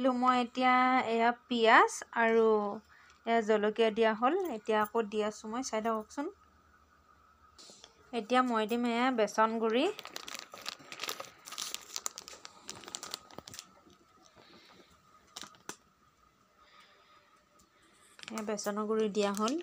দিলোঁ মই এতিয়া এয়া পিঁয়াজ আৰু এয়া জলকীয়া দিয়া হ'ল। এতিয়া আকৌ দি আছোঁ মই, চাই থাককচোন। এতিয়া মই দিম এয়া বেচন গুড়ি। এয়া বেচনৰ গুড়ি দিয়া হ'ল।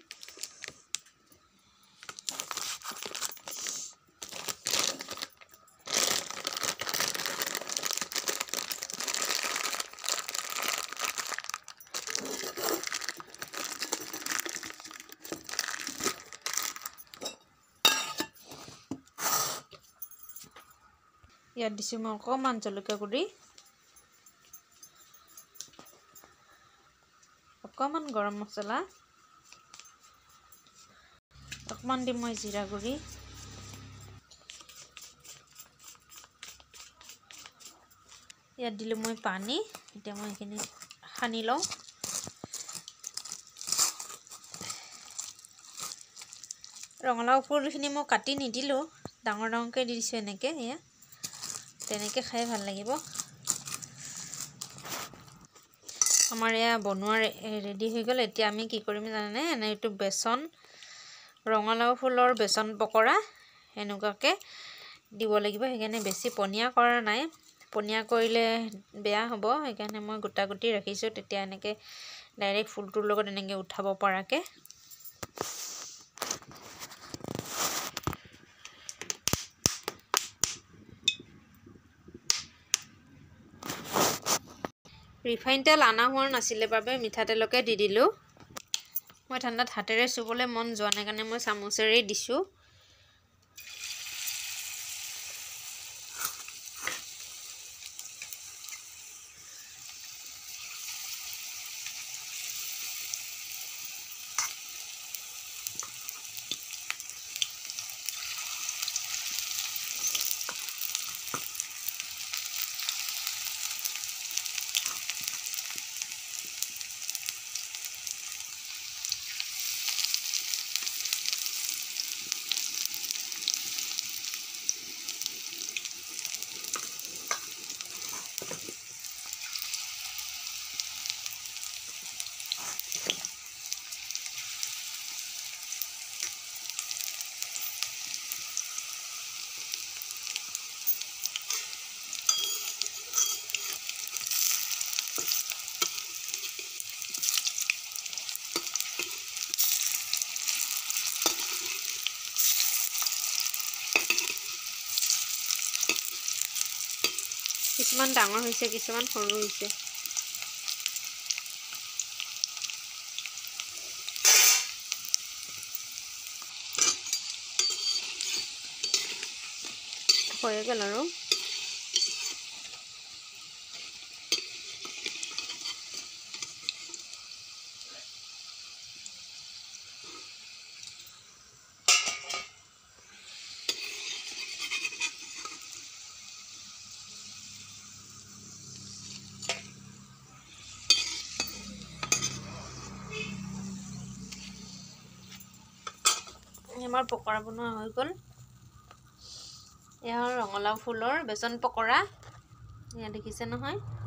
ইয়াত দিছোঁ মই অকণমান জলকীয়া গুড়ি, অকণমান গৰম মছলা, অকণমান দিম মই জিৰা গুড়ি, ইয়াত দিলোঁ মই পানী। এতিয়া মই এইখিনি সানি লওঁ। ৰঙালাও ফুলখিনি মই কাটি নিদিলোঁ, ডাঙৰ ডাঙৰকৈ দি দিছোঁ এনেকৈ। এয়া তেনেকৈ খাই ভাল লাগিব। আমাৰ এয়া বনোৱা ৰেডি হৈ গ'ল। এতিয়া আমি কি কৰিম জানেনে? এইটো বেচন, ৰঙালাও ফুলৰ বেচন পকৰা এনেকুৱাকৈ দিব লাগিব। সেইকাৰণে বেছি পনীয়া কৰা নাই, পনীয়া কৰিলে বেয়া হ'ব। সেইকাৰণে মই গোটা গুটি ৰাখিছোঁ, তেতিয়া এনেকৈ ডাইৰেক্ট ফুলটোৰ লগত এনেকৈ উঠাব পৰাকৈ। ৰিফাইন তেল অনা হোৱা নাছিলে বাবে মিঠাতেলকে দি দিলোঁ। মই ঠাণ্ডাত হাতেৰে চুবলৈ মন যোৱা নাই কাৰণে মই চামুচেৰেই দিছোঁ। কিছুমান ডাঙৰ হৈছে, কিছুমান সৰু হৈছে। হৈ গ'ল আৰু। আমাৰ পকৰা বনোৱা হৈ গ'ল। এয়া ৰঙালাও ফুলৰ বেচন পকৰা, এয়া দেখিছে নহয়।